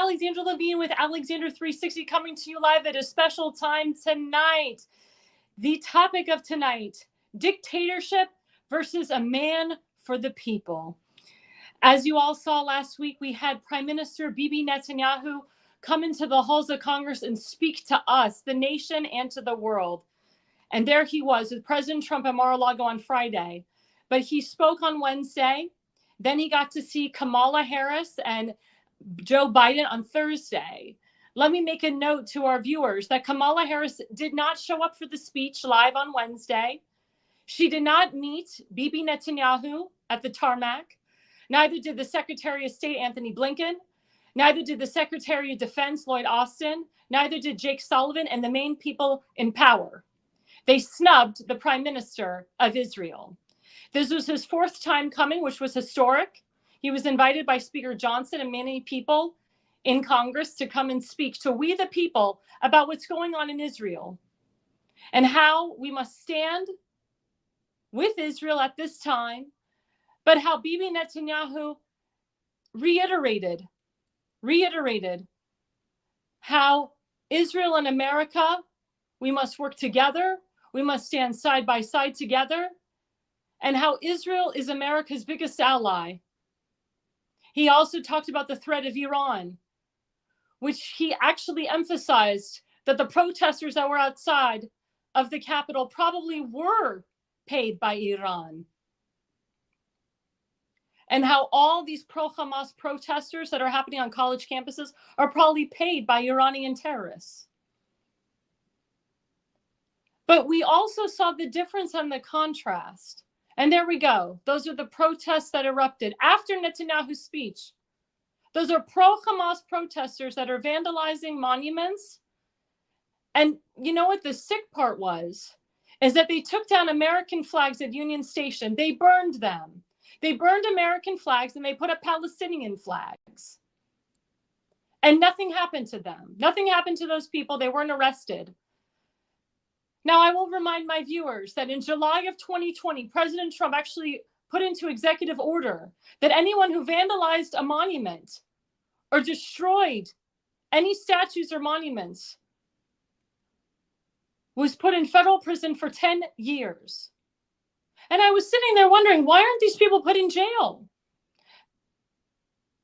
Alexandra Levine with Alexandra 360 coming to you live at a special time tonight. The topic of tonight, dictatorship versus a man for the people. As you all saw last week, we had Prime Minister Bibi Netanyahu come into the halls of Congress and speak to us, the nation, and to the world. And there he was with President Trump at Mar-a-Lago on Friday. But he spoke on Wednesday. Then he got to see Kamala Harris and Joe Biden on Thursday. Let me make a note to our viewers that Kamala Harris did not show up for the speech live on Wednesday. She did not meet Bibi Netanyahu at the tarmac. Neither did the Secretary of State, Anthony Blinken. Neither did the Secretary of Defense, Lloyd Austin. Neither did Jake Sullivan and the main people in power. They snubbed the Prime Minister of Israel. This was his fourth time coming, which was historic. He was invited by Speaker Johnson and many people in Congress to come and speak to we the people about what's going on in Israel and how we must stand with Israel at this time, but how Bibi Netanyahu reiterated how Israel and America, we must work together, we must stand side by side together, and how Israel is America's biggest ally. He also talked about the threat of Iran, which he actually emphasized that the protesters that were outside of the Capitol probably were paid by Iran. And how all these pro-Hamas protesters that are happening on college campuses are probably paid by Iranian terrorists. But we also saw the difference and the contrast. And there we go. Those are the protests that erupted after Netanyahu's speech. Those are pro-Hamas protesters that are vandalizing monuments. And you know what the sick part was? Is that they took down American flags at Union Station. They burned them. They burned American flags and they put up Palestinian flags. And nothing happened to them. Nothing happened to those people. They weren't arrested. Now, I will remind my viewers that in July of 2020, President Trump actually put into executive order that anyone who vandalized a monument or destroyed any statues or monuments was put in federal prison for 10 years. And I was sitting there wondering, why aren't these people put in jail?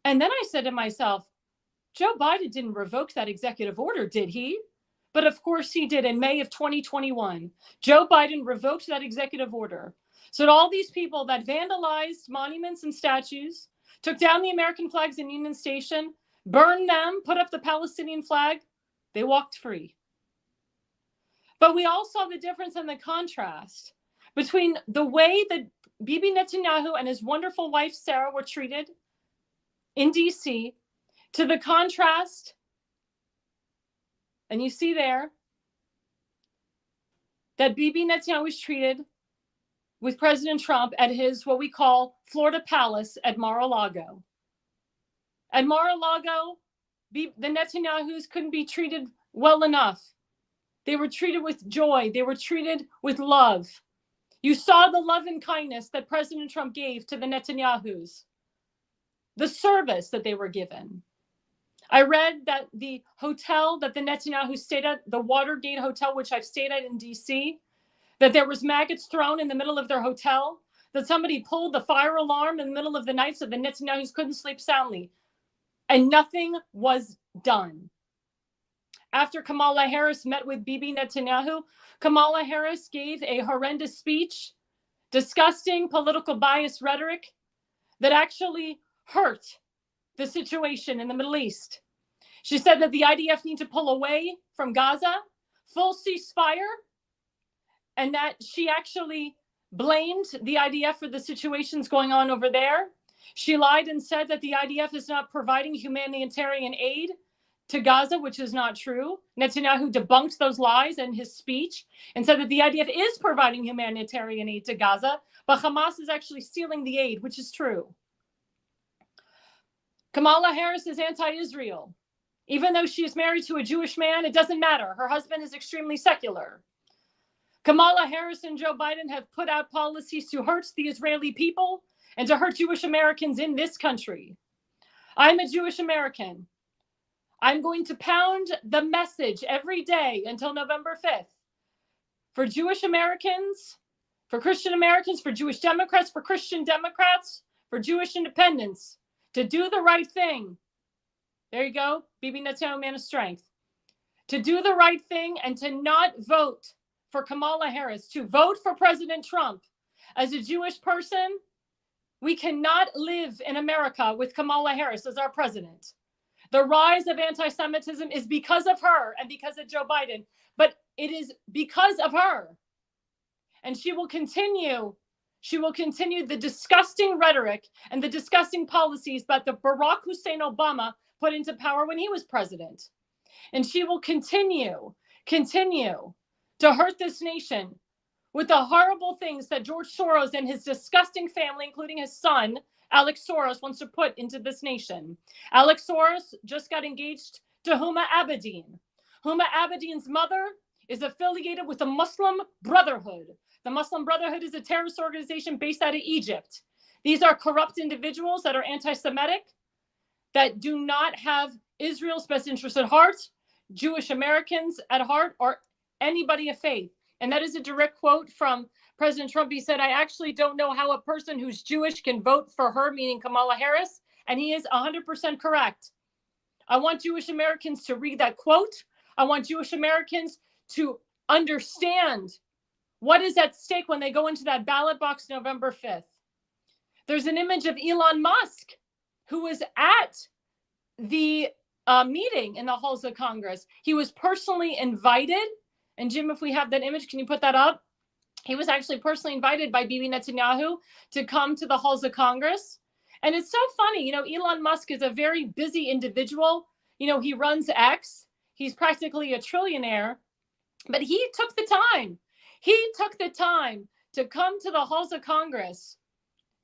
And then I said to myself, Joe Biden didn't revoke that executive order, did he? But of course he did in May of 2021. Joe Biden revoked that executive order. So that all these people that vandalized monuments and statues, took down the American flags in Union Station, burned them, put up the Palestinian flag, they walked free. But we all saw the difference and the contrast between the way that Bibi Netanyahu and his wonderful wife, Sarah, were treated in DC to the contrast. And you see there that Bibi Netanyahu was treated with President Trump at his, what we call, Florida Palace at Mar-a-Lago. At Mar-a-Lago, the Netanyahus couldn't be treated well enough. They were treated with joy. They were treated with love. You saw the love and kindness that President Trump gave to the Netanyahus, the service that they were given. I read that the hotel that the Netanyahu stayed at, the Watergate Hotel, which I've stayed at in DC, that there was maggots thrown in the middle of their hotel, that somebody pulled the fire alarm in the middle of the night so the Netanyahus couldn't sleep soundly. And nothing was done. After Kamala Harris met with Bibi Netanyahu, Kamala Harris gave a horrendous speech, disgusting political bias rhetoric that actually hurt the situation in the Middle East. She said that the IDF need to pull away from Gaza, full ceasefire, and that she actually blamed the IDF for the situations going on over there. She lied and said that the IDF is not providing humanitarian aid to Gaza, which is not true. Netanyahu debunked those lies in his speech and said that the IDF is providing humanitarian aid to Gaza, but Hamas is actually stealing the aid, which is true. Kamala Harris is anti-Israel. Even though she is married to a Jewish man, it doesn't matter. Her husband is extremely secular. Kamala Harris and Joe Biden have put out policies to hurt the Israeli people and to hurt Jewish Americans in this country. I'm a Jewish American. I'm going to pound the message every day until November 5th for Jewish Americans, for Christian Americans, for Jewish Democrats, for Christian Democrats, for Jewish independents, to do the right thing. There you go, Bibi Netanyahu, man of strength. To do the right thing and to not vote for Kamala Harris, to vote for President Trump. As a Jewish person, we cannot live in America with Kamala Harris as our president. The rise of anti-Semitism is because of her and because of Joe Biden, but it is because of her. And she will continue the disgusting rhetoric and the disgusting policies that the Barack Hussein Obama put into power when he was president. And she will continue to hurt this nation with the horrible things that George Soros and his disgusting family, including his son, Alex Soros, wants to put into this nation. Alex Soros just got engaged to Huma Abedin. Huma Abedin's mother is affiliated with the Muslim Brotherhood. The Muslim Brotherhood is a terrorist organization based out of Egypt. These are corrupt individuals that are anti-Semitic, that do not have Israel's best interest at heart, Jewish Americans at heart, or anybody of faith. And that is a direct quote from President Trump. He said, I actually don't know how a person who's Jewish can vote for her, meaning Kamala Harris. And he is 100% correct. I want Jewish Americans to read that quote. I want Jewish Americans to understand what is at stake when they go into that ballot box November 5th. There's an image of Elon Musk, who was at the meeting in the halls of Congress. He was personally invited. And Jim, if we have that image, can you put that up? He was actually personally invited by Bibi Netanyahu to come to the halls of Congress. And it's so funny, Elon Musk is a very busy individual. He runs X. He's practically a trillionaire. But he took the time. He took the time to come to the halls of Congress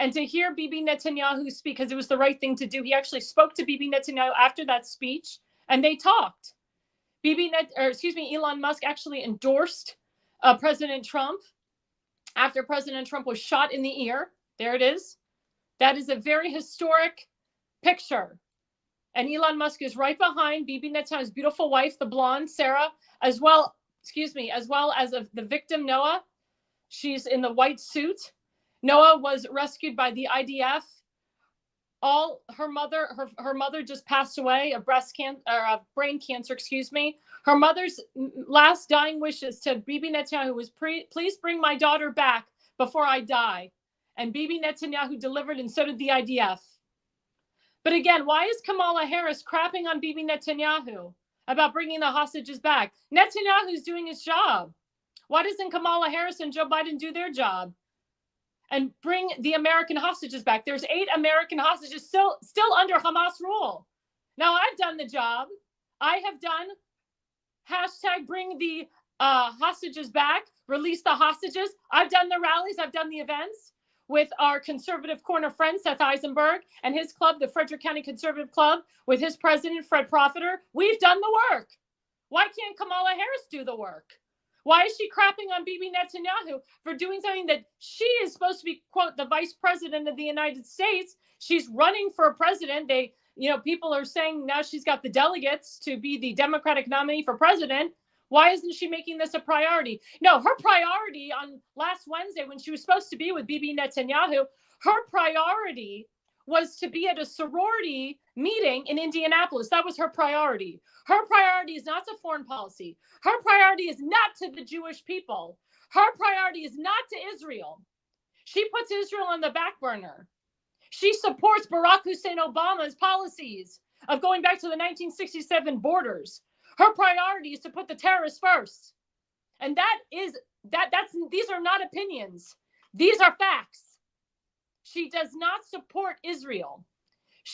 and to hear Bibi Netanyahu speak, because it was the right thing to do. He actually spoke to Bibi Netanyahu after that speech, and they talked. Elon Musk actually endorsed President Trump after President Trump was shot in the ear. There it is. That is a very historic picture. And Elon Musk is right behind Bibi Netanyahu's beautiful wife, the blonde Sarah, as well as of the victim, Noah. She's in the white suit. Noah was rescued by the IDF. Her mother just passed away of brain cancer, Her mother's last dying wishes to Bibi Netanyahu was, please bring my daughter back before I die. And Bibi Netanyahu delivered, and so did the IDF. But again, why is Kamala Harris crapping on Bibi Netanyahu about bringing the hostages back? Netanyahu's doing his job. Why doesn't Kamala Harris and Joe Biden do their job and bring the American hostages back? There's 8 American hostages still under Hamas rule. Now, I've done the job. I have done hashtag bring the hostages back, release the hostages. I've done the rallies. I've done the events with our conservative corner friend, Seth Eisenberg, and his club, the Frederick County Conservative Club, with his president, Fred Profiter. We've done the work. Why can't Kamala Harris do the work? Why is she crapping on Bibi Netanyahu for doing something that she is supposed to be, quote, the vice president of the United States? She's running for president. People are saying now she's got the delegates to be the Democratic nominee for president. Why isn't she making this a priority? No, her priority on last Wednesday, when she was supposed to be with Bibi Netanyahu, her priority was to be at a sorority meeting in Indianapolis. That was her priority. Her priority is not to foreign policy. Her priority is not to the Jewish people. Her priority is not to Israel. She puts Israel on the back burner. She supports Barack Hussein Obama's policies of going back to the 1967 borders. Her priority is to put the terrorists first. And these are not opinions. These are facts. She does not support Israel.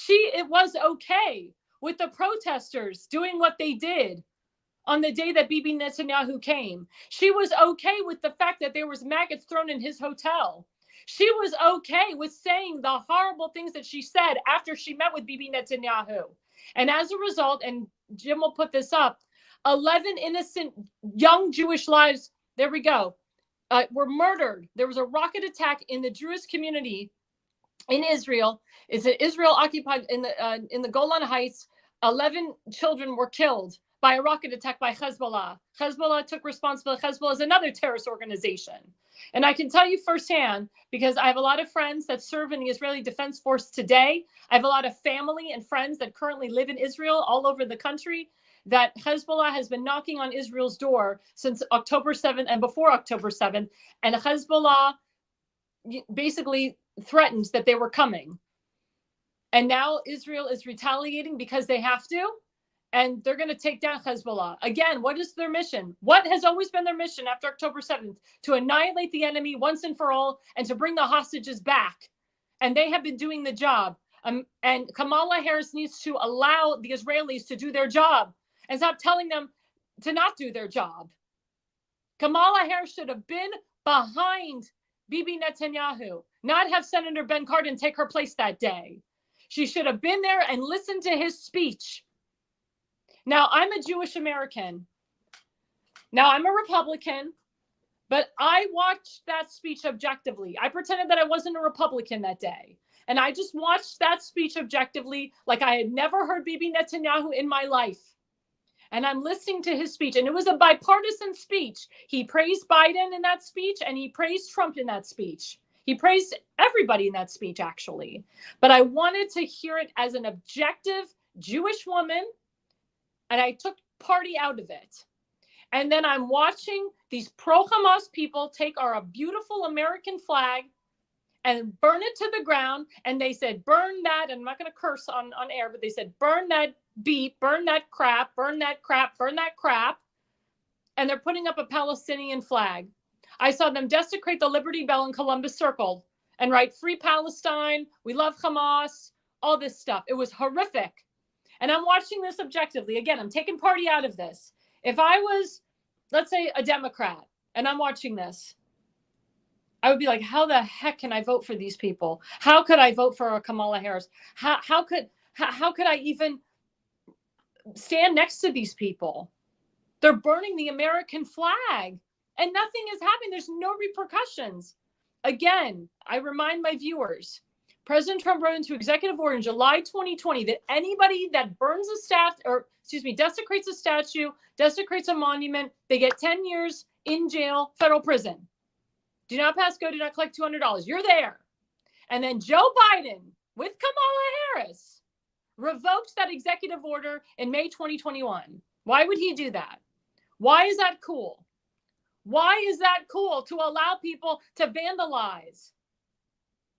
It was okay with the protesters doing what they did on the day that Bibi Netanyahu came. She was okay with the fact that there was maggots thrown in his hotel. She was okay with saying the horrible things that she said after she met with Bibi Netanyahu. And as a result, and Jim will put this up, 11 innocent young Jewish lives, there we go, were murdered. There was a rocket attack in the Jewish community in Israel. It's Israel occupied in the Golan Heights. 11 children were killed by a rocket attack by Hezbollah. Hezbollah took responsibility. Hezbollah is another terrorist organization. And I can tell you firsthand, because I have a lot of friends that serve in the Israeli Defense Force today. I have a lot of family and friends that currently live in Israel all over the country, that Hezbollah has been knocking on Israel's door since October 7th and before October 7th. And Hezbollah basically threatened that they were coming. And now Israel is retaliating because they have to. And they're going to take down Hezbollah. Again, what is their mission? What has always been their mission after October 7th? To annihilate the enemy once and for all and to bring the hostages back. And they have been doing the job. And Kamala Harris needs to allow the Israelis to do their job and stop telling them to not do their job. Kamala Harris should have been behind Bibi Netanyahu, not have Senator Ben Cardin take her place that day. She should have been there and listened to his speech. Now, I'm a Jewish American. Now, I'm a Republican, but I watched that speech objectively. I pretended that I wasn't a Republican that day. And I just watched that speech objectively like I had never heard Bibi Netanyahu in my life. And I'm listening to his speech, and it was a bipartisan speech. He praised Biden in that speech, and he praised Trump in that speech. He praised everybody in that speech, actually. But I wanted to hear it as an objective Jewish woman, and I took party out of it. And then I'm watching these pro-Hamas people take our beautiful American flag and burn it to the ground. And they said, burn that. And I'm not going to curse on air, but they said, burn that beef, burn that crap, burn that crap, burn that crap. And they're putting up a Palestinian flag. I saw them desecrate the Liberty Bell in Columbus Circle and write Free Palestine, we love Hamas, all this stuff. It was horrific. And I'm watching this objectively. Again, I'm taking party out of this. If I was, let's say, a Democrat and I'm watching this, I would be like, how the heck can I vote for these people? How could I vote for Kamala Harris? How could I even stand next to these people? They're burning the American flag and nothing is happening. There's no repercussions. Again, I remind my viewers, President Trump wrote into executive order in July 2020 that anybody that burns desecrates a statue, desecrates a monument, they get 10 years in jail, federal prison. Do not pass go, do not collect $200. You're there. And then Joe Biden with Kamala Harris revoked that executive order in May 2021. Why would he do that? Why is that cool? Why is that cool to allow people to vandalize?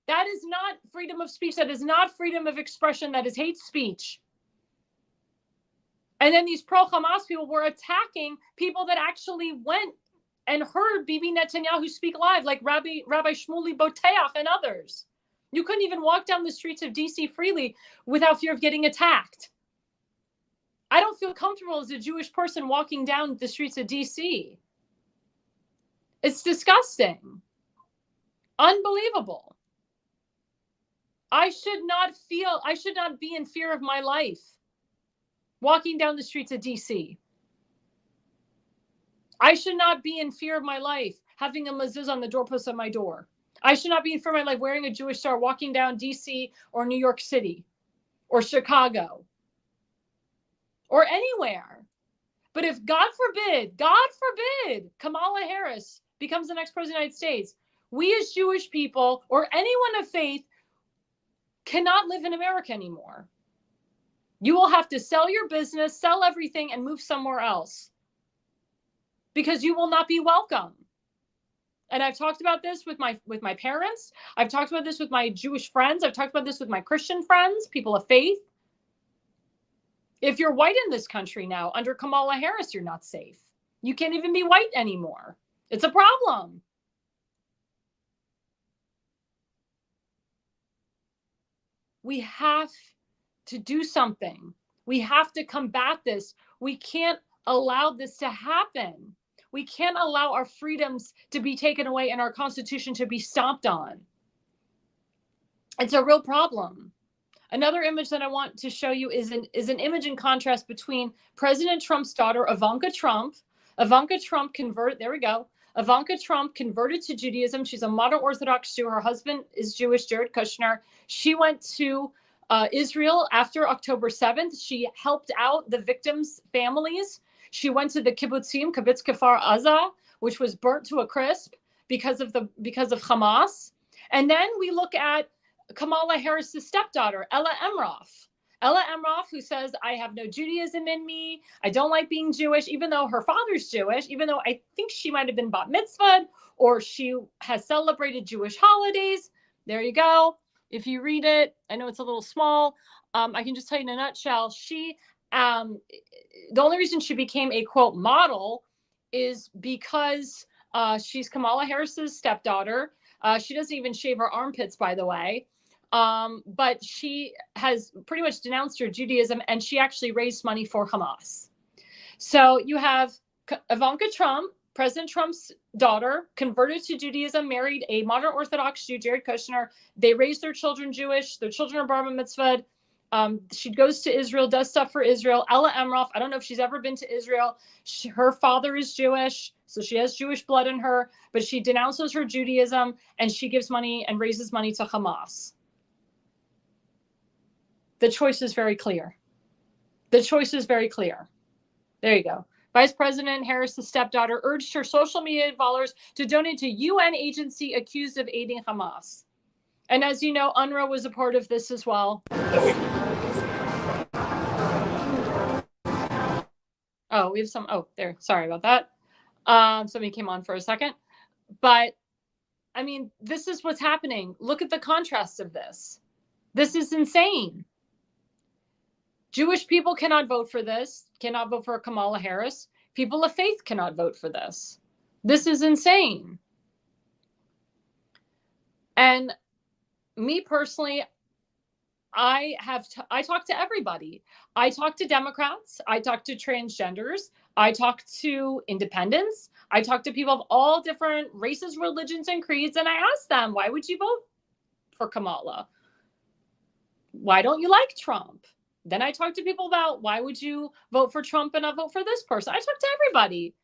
That is not freedom of speech. That is not freedom of expression. That is hate speech. And then these pro-Hamas people were attacking people that actually went and heard Bibi Netanyahu speak live, like Rabbi Shmuley Boteach and others. You couldn't even walk down the streets of DC freely without fear of getting attacked. I don't feel comfortable as a Jewish person walking down the streets of DC. It's disgusting. Unbelievable. I should not be in fear of my life walking down the streets of DC. I should not be in fear of my life having a mezuzah on the doorpost of my door. I should not be in fear of my life wearing a Jewish star walking down DC or New York City or Chicago or anywhere. But if God forbid, Kamala Harris becomes the next president of the United States, we as Jewish people or anyone of faith cannot live in America anymore. You will have to sell your business, sell everything, and move somewhere else because you will not be welcome. And I've talked about this with my parents. I've talked about this with my Jewish friends. I've talked about this with my Christian friends, people of faith. If you're white in this country now, under Kamala Harris, you're not safe. You can't even be white anymore. It's a problem. We have to do something. We have to combat this. We can't allow this to happen. We can't allow our freedoms to be taken away and our Constitution to be stomped on. It's a real problem. Another image that I want to show you is an image in contrast between President Trump's daughter, Ivanka Trump. Ivanka Trump converted to Judaism. She's a modern Orthodox Jew. Her husband is Jewish, Jared Kushner. She went to Israel after October 7th. She helped out the victims' families. She went to the kibbutzim, Kibbutz Kfar Aza, which was burnt to a crisp because of Hamas. And then we look at Kamala Harris's stepdaughter, Ella Emroff. Ella Emroff, who says, I have no Judaism in me. I don't like being Jewish, even though her father's Jewish, even though I think she might have been bat mitzvahed or she has celebrated Jewish holidays. There you go. If you read it, I know it's a little small. I can just tell you in a nutshell, the only reason she became a, quote, model is because she's Kamala Harris's stepdaughter. She doesn't even shave her armpits, by the way. But she has pretty much denounced her Judaism, and she actually raised money for Hamas. So you have Ivanka Trump, President Trump's daughter, converted to Judaism, married a modern Orthodox Jew, Jared Kushner. They raised their children Jewish. Their children are bar mitzvahed. She goes to Israel, does stuff for Israel. Ella Emroff, I don't know if she's ever been to Israel. Her father is Jewish, so she has Jewish blood in her, but she denounces her Judaism, and she gives money and raises money to Hamas. The choice is very clear. The choice is very clear. There you go. Vice President Harris's stepdaughter urged her social media followers to donate to UN agency accused of aiding Hamas. And as you know, UNRWA was a part of this as well. Oh, we have some, oh, there, sorry about that. Somebody came on for a second. But, I mean, this is what's happening. Look at the contrast of this. This is insane. Jewish people cannot vote for this, cannot vote for Kamala Harris. People of faith cannot vote for this. This is insane. And me personally, I talk to everybody. I talk to Democrats. I talk to transgenders. I talk to independents. I talk to people of all different races, religions, and creeds. And I ask them, why would you vote for Kamala? Why don't you like Trump? Then I talk to people about why would you vote for Trump and not vote for this person? I talk to everybody.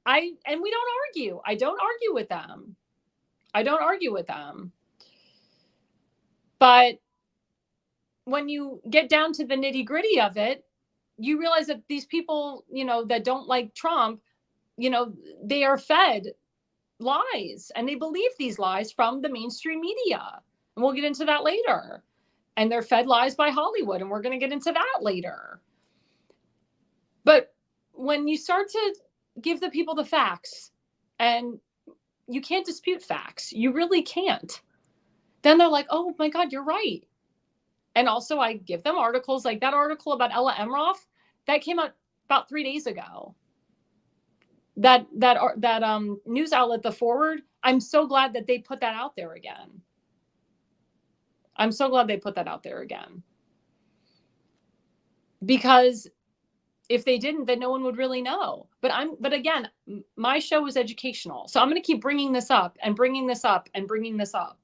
And we don't argue. I don't argue with them. I don't argue with them. But when you get down to the nitty gritty of it, you realize that these people, you know, that don't like Trump, you know, they are fed lies and they believe these lies from the mainstream media. And we'll get into that later. And they're fed lies by Hollywood, and we're going to get into that later. But when you start to give the people the facts, and you can't dispute facts, you really can't, then they're like, oh my God, you're right. And also I give them articles like that article about Ella Emroff that came out about 3 days ago. That news outlet, The Forward, I'm so glad that they put that out there again. I'm so glad they put that out there again. Because if they didn't, then no one would really know. But again, my show is educational. So I'm going to keep bringing this up and bringing this up and bringing this up.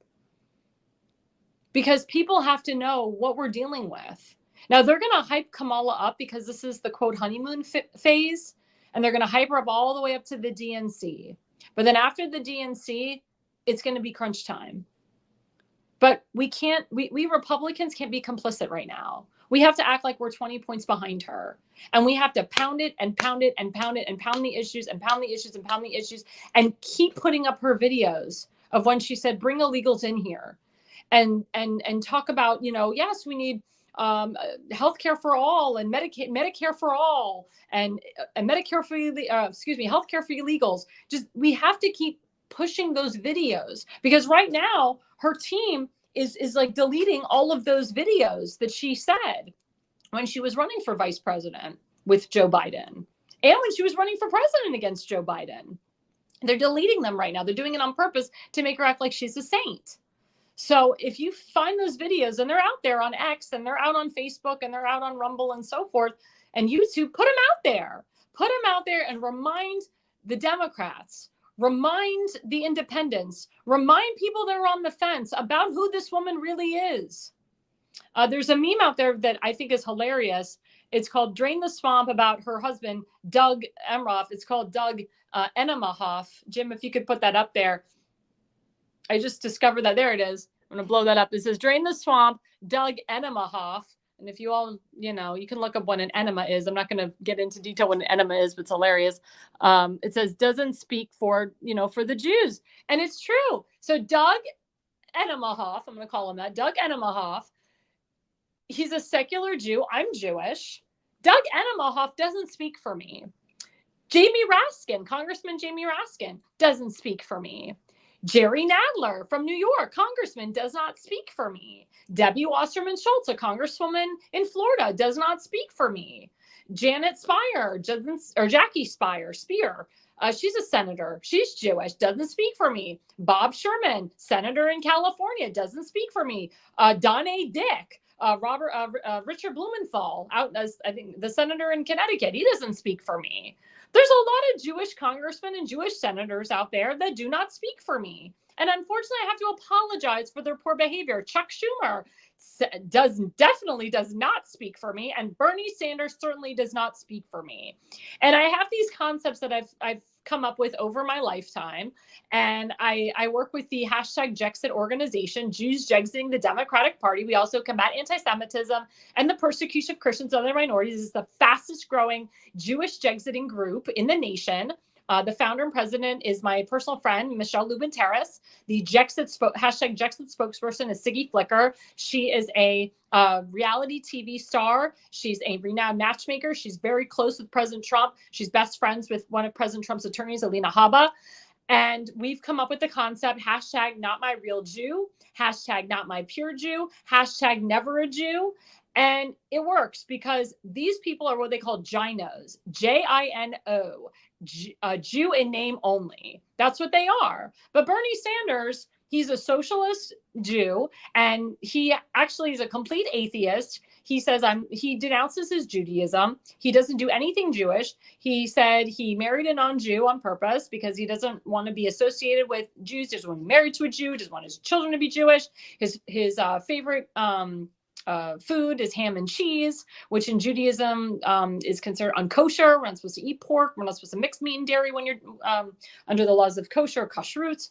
Because people have to know what we're dealing with. Now, they're going to hype Kamala up because this is the, quote, honeymoon phase. And they're going to hype her up all the way up to the DNC. But then after the DNC, it's going to be crunch time. But we Republicans can't be complicit right now. We have to act like we're 20 points behind her. And we have to pound it and pound it and pound it and pound the issues and pound the issues and pound the issues and keep putting up her videos of when she said, bring illegals in here and talk about, you know, yes, we need healthcare for all and Medicare for all and Medicare for, healthcare for illegals. Just, we have to keep pushing those videos because right now her team is like deleting all of those videos that she said when she was running for vice president with Joe Biden and when she was running for president against Joe Biden. They're deleting them right now. They're doing it on purpose to make her act like she's a saint. So if you find those videos and they're out there on X and they're out on Facebook and they're out on Rumble and so forth and YouTube, put them out there. Put them out there and remind the Democrats, remind the independents, remind people that are on the fence about who this woman really is. There's a meme out there that I think is hilarious. It's called Drain the Swamp about her husband, Doug Emroff. It's called Doug Enemahoff. Jim, if you could put that up there. I just discovered that. There it is. I'm going to blow that up. It says, drain the swamp, Doug Enemahoff. And if you all, you can look up what an enema is. I'm not going to get into detail what an enema is, but it's hilarious. It says, doesn't speak for the Jews. And it's true. So Doug Enemahoff, I'm going to call him that, Doug Enemahoff, he's a secular Jew. I'm Jewish. Doug Enemahoff doesn't speak for me. Jamie Raskin, Congressman Jamie Raskin, doesn't speak for me. Jerry Nadler from New York, Congressman, does not speak for me. Debbie Wasserman Schultz, a Congresswoman in Florida, does not speak for me. Janet Spear, Jackie Spear, she's a senator. She's Jewish, doesn't speak for me. Bob Sherman, senator in California, doesn't speak for me. Don A. Dick, Richard Blumenthal, out as I think the senator in Connecticut, he doesn't speak for me. There's a lot of Jewish congressmen and Jewish senators out there that do not speak for me. And unfortunately, I have to apologize for their poor behavior. Chuck Schumer definitely does not speak for me. And Bernie Sanders certainly does not speak for me. And I have these concepts that I've come up with over my lifetime. And I work with the #Jexit organization, Jews Jexiting the Democratic Party. We also combat anti-Semitism and the persecution of Christians and other minorities. It's the fastest growing Jewish Jexiting group in the nation. The founder and president is my personal friend, Michelle Lubin-Terrace. The Jexit #Jexit spokesperson is Siggy Flicker. She is a reality TV star. She's a renowned matchmaker. She's very close with President Trump. She's best friends with one of President Trump's attorneys, Alina Habba. And we've come up with the concept, #NotMyRealJew, #NotMyPureJew, #NeverAJew. And it works because these people are what they call ginos, Jino, Jew in name only. That's what they are. But Bernie Sanders, he's a socialist Jew, and he actually is a complete atheist. He says he denounces his Judaism. He doesn't do anything Jewish. He said he married a non-Jew on purpose because he doesn't want to be associated with Jews. He doesn't want to be married to a Jew. He doesn't want his children to be Jewish. His favorite food is ham and cheese, which in Judaism is considered unkosher. We're not supposed to eat pork. We're not supposed to mix meat and dairy when you're under the laws of kosher, kashrut.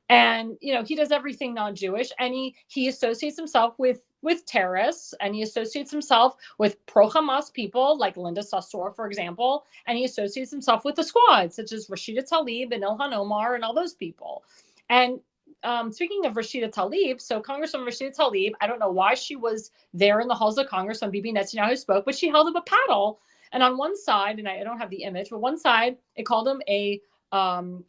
And, he does everything non-Jewish. And he associates himself with terrorists, and he associates himself with pro-Hamas people like Linda Sarsour, for example. And he associates himself with the squad, such as Rashida Tlaib and Ilhan Omar and all those people. And speaking of Rashida Tlaib, so Congresswoman Rashida Tlaib, I don't know why she was there in the halls of Congress when Bibi Netanyahu spoke, but she held up a paddle. And on one side, and I don't have the image, but one side, it called him oh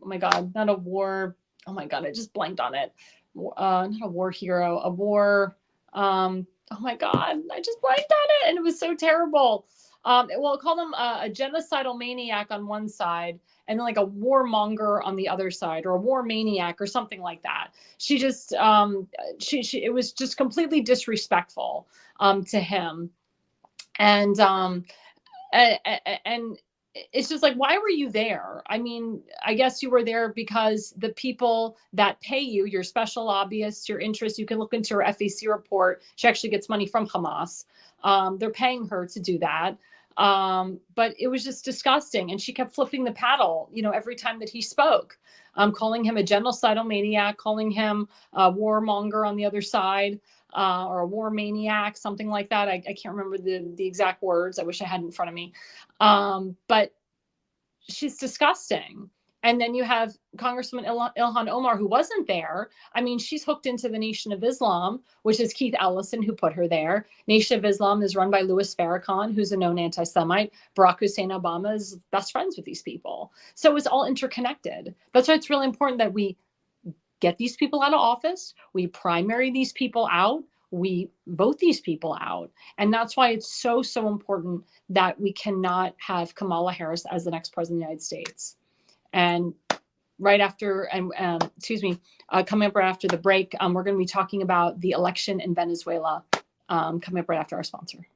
my God, not a war. Oh my God, I just blanked on it. Not a war hero, a war. Oh my God, I just blanked on it. And it was so terrible. It called him a genocidal maniac on one side, and then like a warmonger on the other side, or a war maniac or something like that. She just, it was just completely disrespectful to him. And it's just like, why were you there? I mean, I guess you were there because the people that pay you, your special lobbyists, your interests, you can look into her FAC report. She actually gets money from Hamas. They're paying her to do that. But it was just disgusting. And she kept flipping the paddle, every time that he spoke, calling him a genocidal maniac, calling him a warmonger on the other side, or a war maniac, something like that. I can't remember the exact words. I wish I had it in front of me. But she's disgusting. And then you have Congresswoman Ilhan Omar, who wasn't there. I mean, she's hooked into the Nation of Islam, which is Keith Ellison who put her there. Nation of Islam is run by Louis Farrakhan, who's a known anti-Semite. Barack Hussein Obama is best friends with these people. So it's all interconnected. That's why it's really important that we get these people out of office. We primary these people out. We vote these people out. And that's why it's so, so important that we cannot have Kamala Harris as the next president of the United States. And right after, coming up right after the break, we're going to be talking about the election in Venezuela, coming up right after our sponsor.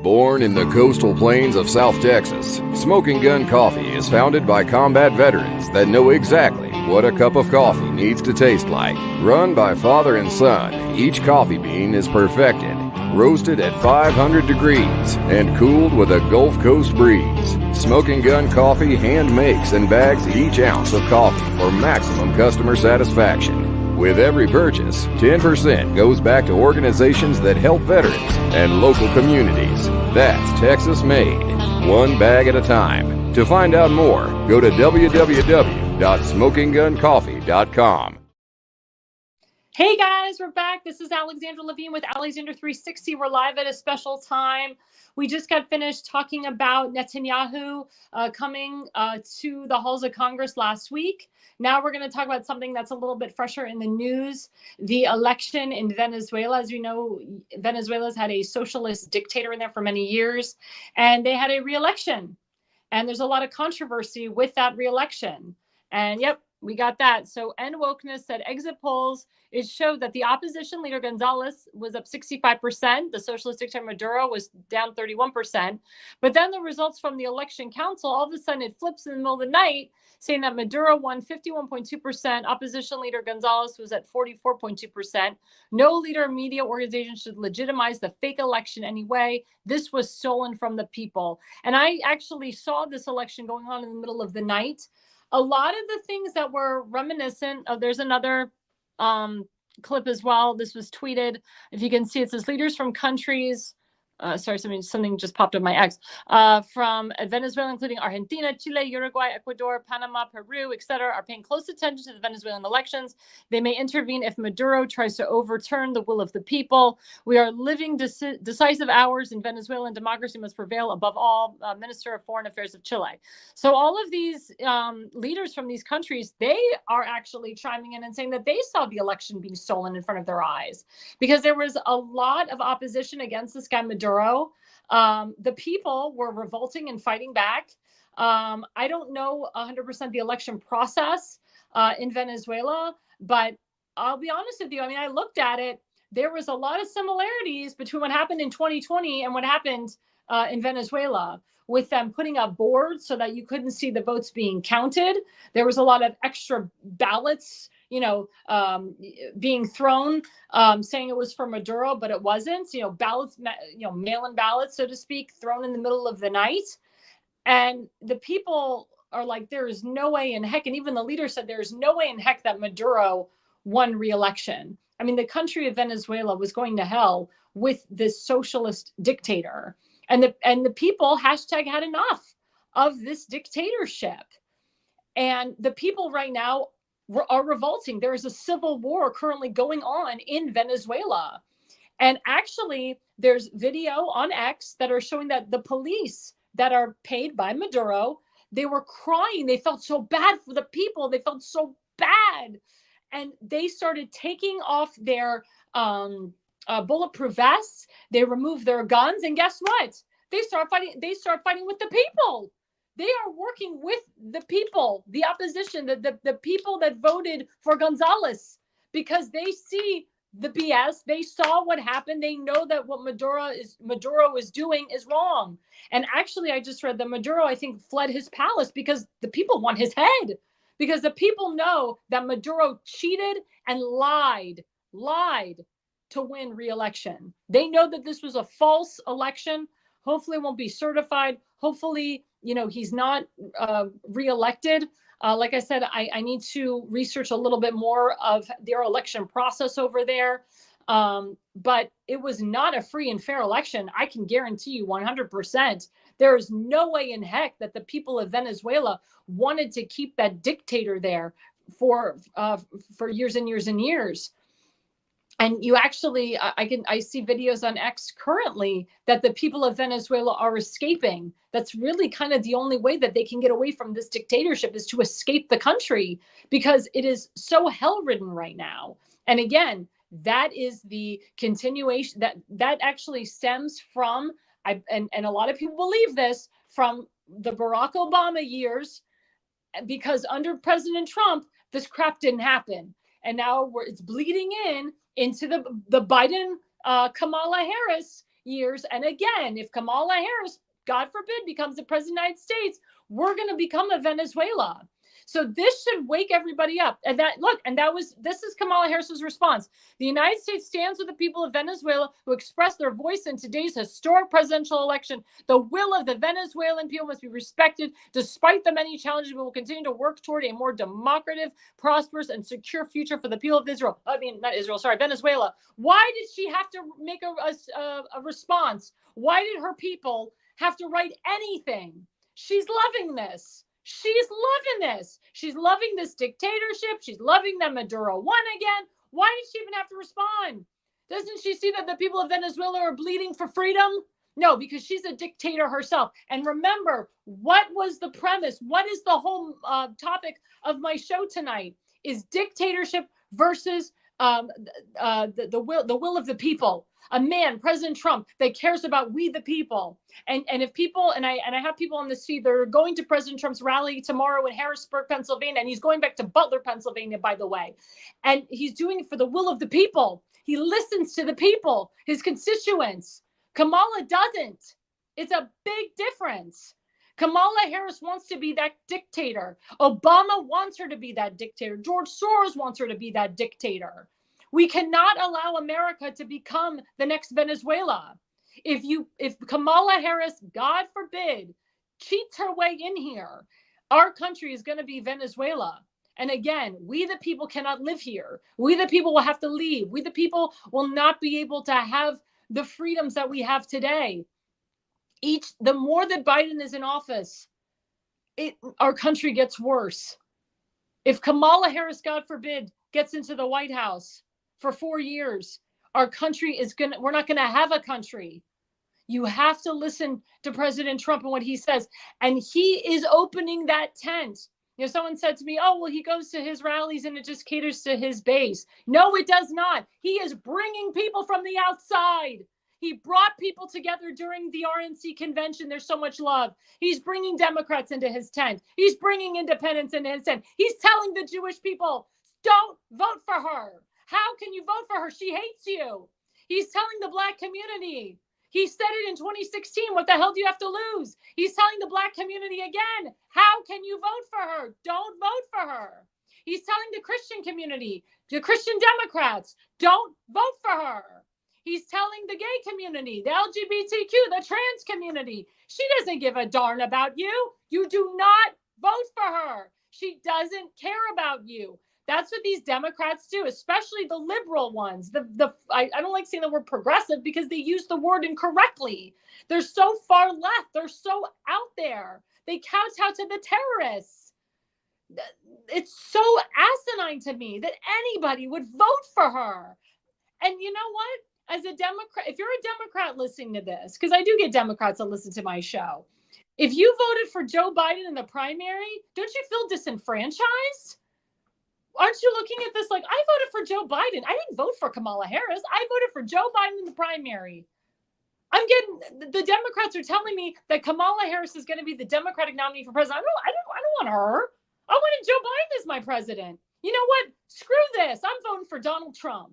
Born in the coastal plains of South Texas, Smoking Gun Coffee is founded by combat veterans that know exactly what a cup of coffee needs to taste like. Run by father and son, each coffee bean is perfected, roasted at 500 degrees, and cooled with a Gulf Coast breeze. Smoking Gun Coffee hand makes and bags each ounce of coffee for maximum customer satisfaction. With every purchase, 10% goes back to organizations that help veterans and local communities. That's Texas made, one bag at a time. To find out more, go to www.smokingguncoffee.com. Hey guys, we're back. This is Alexandra Levine with Alexandra 360. We're live at a special time. We just got finished talking about Netanyahu coming to the halls of Congress last week. Now we're going to talk about something that's a little bit fresher in the news, the election in Venezuela. As you know, Venezuela's had a socialist dictator in there for many years, and they had a re-election. And there's a lot of controversy with that re-election. And yep, we got that. So End Wokeness said exit polls, it showed that the opposition leader Gonzalez was up 65%. The socialist dictator Maduro was down 31%. But then the results from the election council, all of a sudden it flips in the middle of the night, saying that Maduro won 51.2%. Opposition leader Gonzalez was at 44.2%. No leader or media organization should legitimize the fake election anyway. This was stolen from the people. And I actually saw this election going on in the middle of the night. A lot of the things that were reminiscent of, there's another clip as well. This was tweeted. If you can see, it says leaders from countries, something just popped up my X, from Venezuela, including Argentina, Chile, Uruguay, Ecuador, Panama, Peru, etc., are paying close attention to the Venezuelan elections. They may intervene if Maduro tries to overturn the will of the people. We are living decisive hours in Venezuela, and democracy must prevail above all. Minister of Foreign Affairs of Chile. So all of these leaders from these countries, they are actually chiming in and saying that they saw the election being stolen in front of their eyes, because there was a lot of opposition against this guy Maduro. The people were revolting and fighting back. I don't know 100% the election process in Venezuela, but I'll be honest with you. I mean, I looked at it. There was a lot of similarities between what happened in 2020 and what happened in Venezuela, with them putting up boards so that you couldn't see the votes being counted. There was a lot of extra ballots, being thrown, saying it was for Maduro, but it wasn't. Ballots, mail-in ballots, so to speak, thrown in the middle of the night. And the people are like, there is no way in heck, and even the leader said there is no way in heck that Maduro won re-election. I mean, the country of Venezuela was going to hell with this socialist dictator. And the people hashtag had enough of this dictatorship. And the people right now are revolting. There is a civil war currently going on in Venezuela. And actually, there's video on X that are showing that the police that are paid by Maduro, they were crying. They felt so bad for the people. They felt so bad. And they started taking off their bulletproof vests. They removed their guns. And guess what? They start fighting with the people. They are working with the people, the opposition, the people that voted for Gonzalez, because they see the BS. They saw what happened. They know that what Maduro is doing is wrong. And actually, I just read that Maduro, I think, fled his palace because the people want his head, because the people know that Maduro cheated and lied to win re-election. They know that this was a false election. Hopefully it won't be certified. Hopefully, he's not reelected. Like I said, I need to research a little bit more of their election process over there. But it was not a free and fair election. I can guarantee you 100%. There is no way in heck that the people of Venezuela wanted to keep that dictator there for years and years and years. And you actually, I see videos on X currently that the people of Venezuela are escaping. That's really kind of the only way that they can get away from this dictatorship, is to escape the country, because it is so hell-ridden right now. And again, that is the continuation that actually stems from, and a lot of people believe this, from the Barack Obama years, because under President Trump, this crap didn't happen. And now it's bleeding into the Biden, Kamala Harris years. And again, if Kamala Harris, God forbid, becomes the president of the United States, we're going to become a Venezuela. So this should wake everybody up. And this is Kamala Harris's response. The United States stands with the people of Venezuela who expressed their voice in today's historic presidential election. The will of the Venezuelan people must be respected. Despite the many challenges, we will continue to work toward a more democratic, prosperous, and secure future for the people of Venezuela. Why did she have to make a response? Why did her people have to write anything? She's loving this. She's loving this. She's loving this dictatorship. She's loving that Maduro won again. Why did she even have to respond? Doesn't she see that the people of Venezuela are bleeding for freedom? No, because she's a dictator herself. And remember, what was the premise? What is the whole topic of my show tonight? Is dictatorship versus the will of the people. A man, President Trump, that cares about we the people. And if people, and I have people on this feed that are going to President Trump's rally tomorrow in Harrisburg, Pennsylvania, and he's going back to Butler, Pennsylvania, by the way. And he's doing it for the will of the people. He listens to the people, his constituents. Kamala doesn't. It's a big difference. Kamala Harris wants to be that dictator. Obama wants her to be that dictator. George Soros wants her to be that dictator. We cannot allow America to become the next Venezuela. If Kamala Harris, God forbid, cheats her way in here, our country is going to be Venezuela. And again, we the people cannot live here. We the people will have to leave. We the people will not be able to have the freedoms that we have today. The more that Biden is in office, our country gets worse. If Kamala Harris, God forbid, gets into the White House for 4 years, our country we're not gonna have a country. You have to listen to President Trump and what he says. And he is opening that tent. Someone said to me, oh, well, he goes to his rallies and it just caters to his base. No, it does not. He is bringing people from the outside. He brought people together during the RNC convention. There's so much love. He's bringing Democrats into his tent. He's bringing independents into his tent. He's telling the Jewish people, don't vote for her. How can you vote for her? She hates you. He's telling the Black community. He said it in 2016. What the hell do you have to lose? He's telling the Black community again, how can you vote for her? Don't vote for her. He's telling the Christian community, the Christian Democrats, don't vote for her. He's telling the gay community, the LGBTQ, the trans community, she doesn't give a darn about you. You do not vote for her. She doesn't care about you. That's what these Democrats do, especially the liberal ones. I don't like saying the word progressive because they use the word incorrectly. They're so far left. They're so out there. They kowtow to the terrorists. It's so asinine to me that anybody would vote for her. And you know what? As a Democrat, if you're a Democrat listening to this, because I do get Democrats that listen to my show, if you voted for Joe Biden in the primary, don't you feel disenfranchised? Aren't you looking at this like, I voted for Joe Biden. I didn't vote for Kamala Harris. I voted for Joe Biden in the primary. The Democrats are telling me that Kamala Harris is going to be the Democratic nominee for president. I don't want her. I wanted Joe Biden as my president. You know what? Screw this. I'm voting for Donald Trump.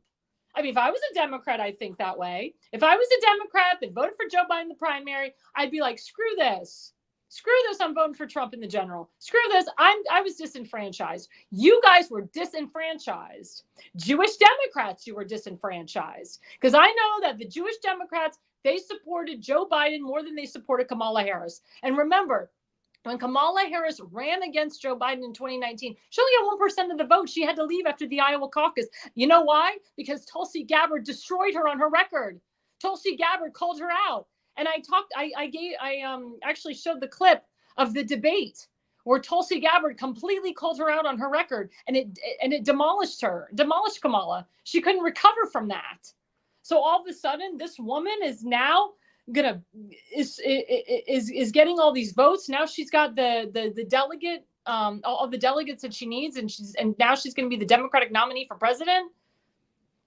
I mean, if I was a Democrat, I'd think that way. If I was a Democrat that voted for Joe Biden in the primary, I'd be like, screw this. Screw this, I'm voting for Trump in the general. Screw this, I was disenfranchised. You guys were disenfranchised. Jewish Democrats, you were disenfranchised. Because I know that the Jewish Democrats, they supported Joe Biden more than they supported Kamala Harris. And remember, when Kamala Harris ran against Joe Biden in 2019, she only got 1% of the vote. She had to leave after the Iowa caucus. You know why? Because Tulsi Gabbard destroyed her on her record. Tulsi Gabbard called her out. And I actually showed the clip of the debate where Tulsi Gabbard completely called her out on her record, and it demolished Kamala. She couldn't recover from that. So all of a sudden, this woman is now is getting all these votes. Now she's got the delegate, all the delegates that she needs, and now she's going to be the Democratic nominee for president.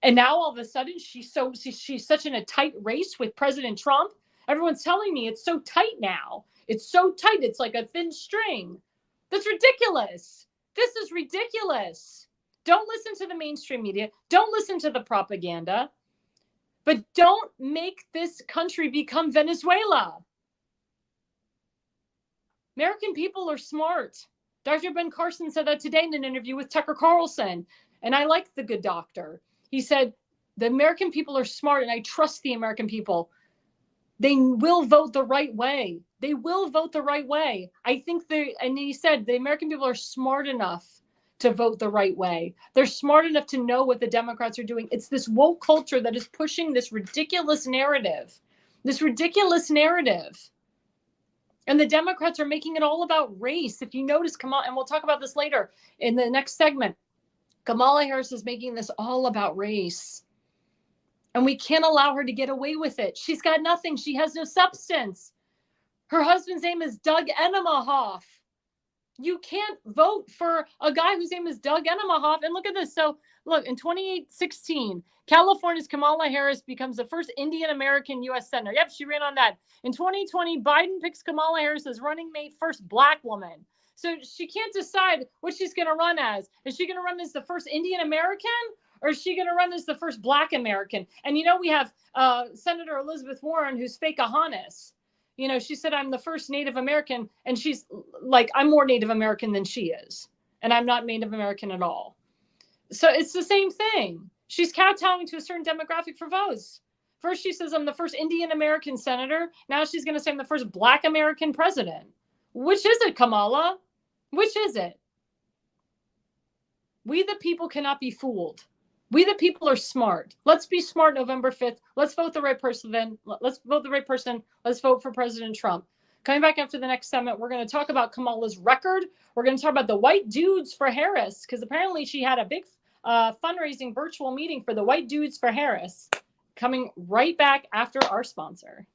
And now all of a sudden she's such in a tight race with President Trump. Everyone's telling me it's so tight now. It's so tight. It's like a thin string. That's ridiculous. This is ridiculous. Don't listen to the mainstream media. Don't listen to the propaganda. But don't make this country become Venezuela. American people are smart. Dr. Ben Carson said that today in an interview with Tucker Carlson. And I like the good doctor. He said, the American people are smart and I trust the American people. They will vote the right way. They will vote the right way. I think and he said the American people are smart enough to vote the right way. They're smart enough to know what the Democrats are doing. It's this woke culture that is pushing this ridiculous narrative. And the Democrats are making it all about race. If you notice, Kamala, and we'll talk about this later in the next segment, Kamala Harris is making this all about race. And we can't allow her to get away with it. She's got nothing. She has no substance. Her husband's name is Doug Enemahoff. You can't vote for a guy whose name is Doug Enemahoff. And look at this. So look, in 2016, California's Kamala Harris becomes the first Indian-American U.S. senator. Yep, she ran on that. In 2020, Biden picks Kamala Harris as running mate, first Black woman. So she can't decide what she's going to run as. Is she going to run as the first Indian-American? Or is she going to run as the first Black American? And, we have Senator Elizabeth Warren, who's Fake-a-honest. She said, I'm the first Native American. And she's like, I'm more Native American than she is. And I'm not Native American at all. So it's the same thing. She's kowtowing to a certain demographic for votes. First, she says, I'm the first Indian American senator. Now she's going to say I'm the first Black American president. Which is it, Kamala? Which is it? We, the people, cannot be fooled. We, the people, are smart. Let's be smart November 5th. Let's vote the right person then. Let's vote the right person. Let's vote for President Trump. Coming back after the next segment, we're going to talk about Kamala's record. We're going to talk about the white dudes for Harris, because apparently she had a big fundraising virtual meeting for the white dudes for Harris. Coming right back after our sponsor.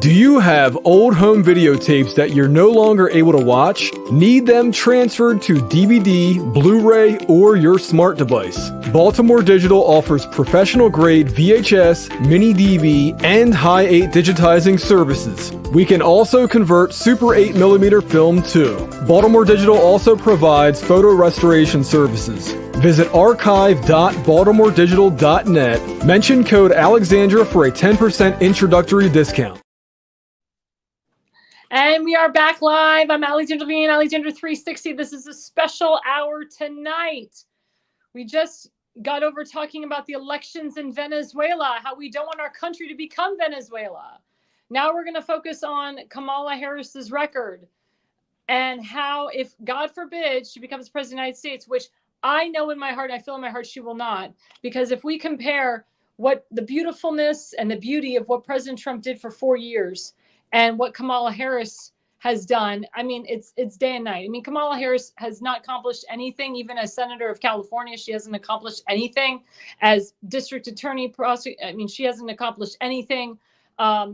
Do you have old home videotapes that you're no longer able to watch? Need them transferred to DVD, Blu-ray, or your smart device? Baltimore Digital offers professional-grade VHS, mini DV, and high 8 digitizing services. We can also convert Super 8mm film too. Baltimore Digital also provides photo restoration services. Visit archive.baltimoredigital.net. Mention code Alexandra for a 10% introductory discount. And we are back live. I'm Alexandra Bean, Alexandra 360. This is a special hour tonight. We just got over talking about the elections in Venezuela, how we don't want our country to become Venezuela. Now we're going to focus on Kamala Harris's record and how, if God forbid she becomes president of the United States, which I know in my heart, I feel in my heart she will not, because if we compare what the beautifulness and the beauty of what President Trump did for 4 years and what Kamala Harris has done, I mean, it's day and night. I mean, Kamala Harris has not accomplished anything. Even as senator of California, she hasn't accomplished anything. As district attorney, she hasn't accomplished anything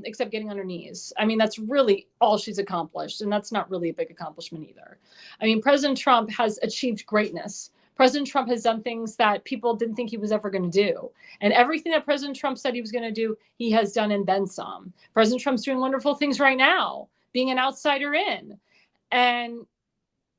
except getting on her knees. I mean, that's really all she's accomplished. And that's not really a big accomplishment either. I mean, President Trump has achieved greatness. President Trump has done things that people didn't think he was ever going to do. And everything that President Trump said he was going to do, he has done and then some. President Trump's doing wonderful things right now, being an outsider in. And,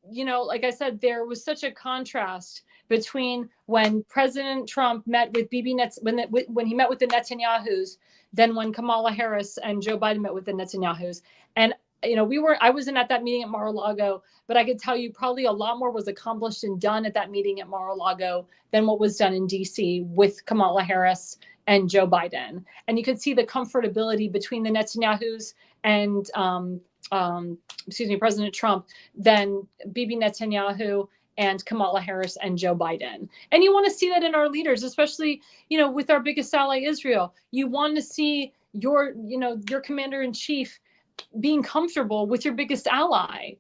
like I said, there was such a contrast between when President Trump met with when he met with the Netanyahus, than when Kamala Harris and Joe Biden met with the Netanyahus. And I wasn't at that meeting at Mar-a-Lago, but I could tell you probably a lot more was accomplished and done at that meeting at Mar-a-Lago than what was done in DC with Kamala Harris and Joe Biden. And you could see the comfortability between the Netanyahus and, President Trump than Bibi Netanyahu and Kamala Harris and Joe Biden. And you want to see that in our leaders, especially, with our biggest ally, Israel. You want to see your commander in chief being comfortable with your biggest ally.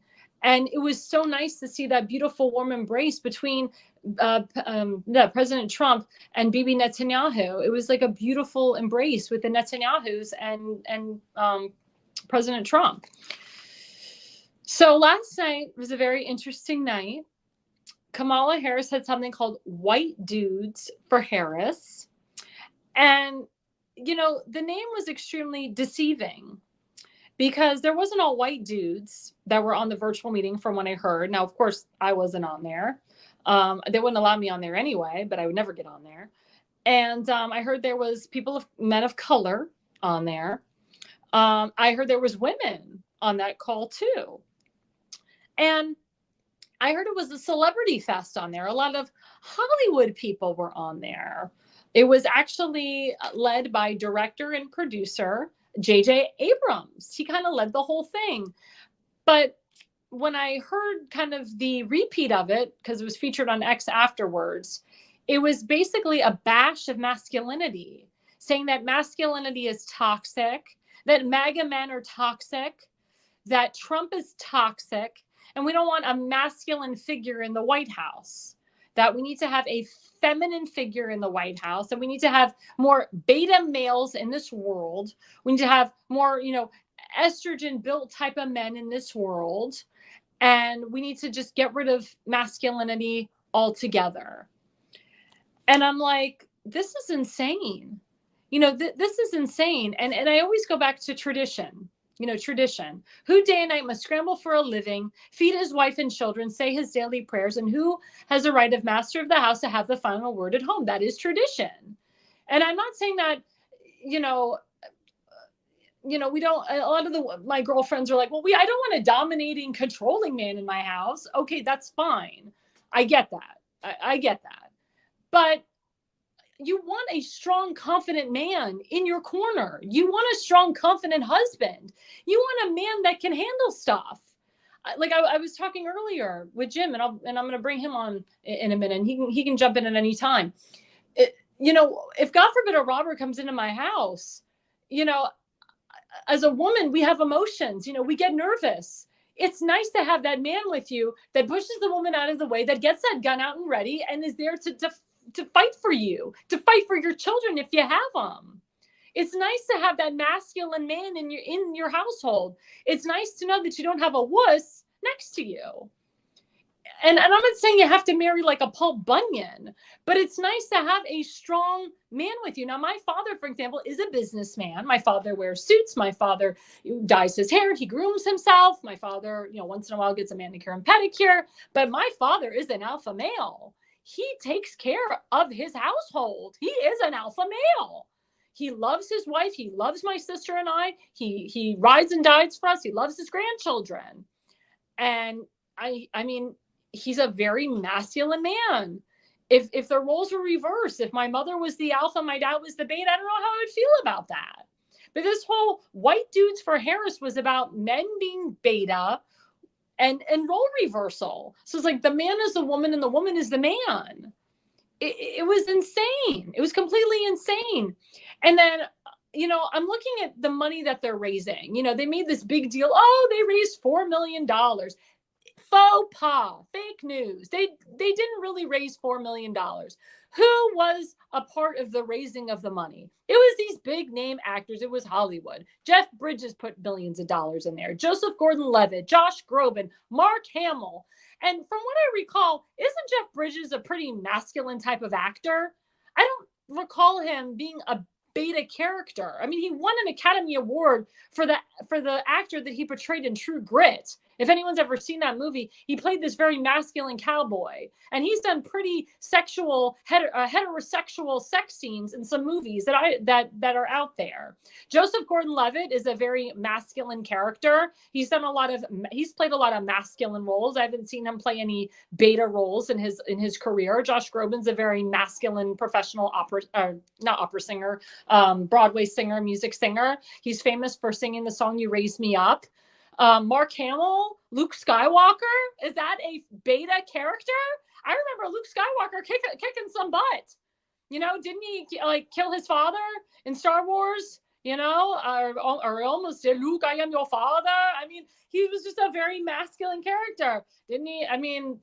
And it was so nice to see that beautiful warm embrace between President Trump and Bibi Netanyahu. It was like a beautiful embrace with the Netanyahus and President Trump. So last night was a very interesting night. Kamala Harris had something called White Dudes for Harris. And, the name was extremely deceiving, because there wasn't all white dudes that were on the virtual meeting from what I heard. Now, of course, I wasn't on there. They wouldn't allow me on there anyway, but I would never get on there. And I heard there was men of color on there. I heard there was women on that call too. And I heard it was a celebrity fest on there. A lot of Hollywood people were on there. It was actually led by director and producer J.J. Abrams. He kind of led the whole thing. But when I heard kind of the repeat of it, because it was featured on X afterwards, it was basically a bash of masculinity, saying that masculinity is toxic, that MAGA men are toxic, that Trump is toxic, and we don't want a masculine figure in the White House, that we need to have a feminine figure in the White House, and we need to have more beta males in this world. We need to have more, estrogen built type of men in this world. And we need to just get rid of masculinity altogether. And I'm like, this is insane. This is insane. And I always go back to tradition. Tradition. Who day and night must scramble for a living, feed his wife and children, say his daily prayers, and who has a right of master of the house to have the final word at home. That is tradition. And I'm not saying that, we don't, a lot of my girlfriends are like, well, I don't want a dominating, controlling man in my house. Okay, that's fine. I get that. I get that. But you want a strong, confident man in your corner. You want a strong, confident husband. You want a man that can handle stuff. Like I was talking earlier with Jim, and I'm going to bring him on in a minute. And he can jump in at any time. If God forbid a robber comes into my house, as a woman, we have emotions. We get nervous. It's nice to have that man with you that pushes the woman out of the way, that gets that gun out and ready, and is there to fight for you, to fight for your children if you have them. It's nice to have that masculine man in your household. It's nice to know that you don't have a wuss next to you. And I'm not saying you have to marry like a Paul Bunyan, but it's nice to have a strong man with you. Now, my father, for example, is a businessman. My father wears suits. My father dyes his hair. He grooms himself. My father, once in a while gets a manicure and pedicure. But my father is an alpha male. He takes care of his household. He is an alpha male. He loves his wife. He loves my sister and I. He rides and dies for us. He loves his grandchildren. And I mean, he's a very masculine man. If the roles were reversed, if my mother was the alpha, my dad was the beta, I don't know how I would feel about that. But this whole white dudes for Harris was about men being beta and role reversal. So it's like the man is the woman and the woman is the man. It was insane. It was completely insane. And then, I'm looking at the money that they're raising. They made this big deal. Oh, they raised $4 million. Faux pas, fake news. They didn't really raise $4 million. Who was a part of the raising of the money? It was these big name actors. It was Hollywood. Jeff Bridges put billions of dollars in there. Joseph Gordon-Levitt, Josh Groban, Mark Hamill. And from what I recall, isn't Jeff Bridges a pretty masculine type of actor? I don't recall him being a beta character. I mean, he won an Academy Award for the actor that he portrayed in True Grit. If anyone's ever seen that movie, he played this very masculine cowboy, and he's done pretty sexual, heterosexual sex scenes in some movies that are out there. Joseph Gordon-Levitt is a very masculine character. He's played a lot of masculine roles. I haven't seen him play any beta roles in his career. Josh Groban's a very masculine professional Broadway singer, music singer. He's famous for singing the song "You Raise Me Up." Mark Hamill, Luke Skywalker, is that a beta character? I remember Luke Skywalker kicking some butt. Didn't he kill his father in Star Wars? Or almost did. Luke, I am your father. I mean, he was just a very masculine character, didn't he? I mean,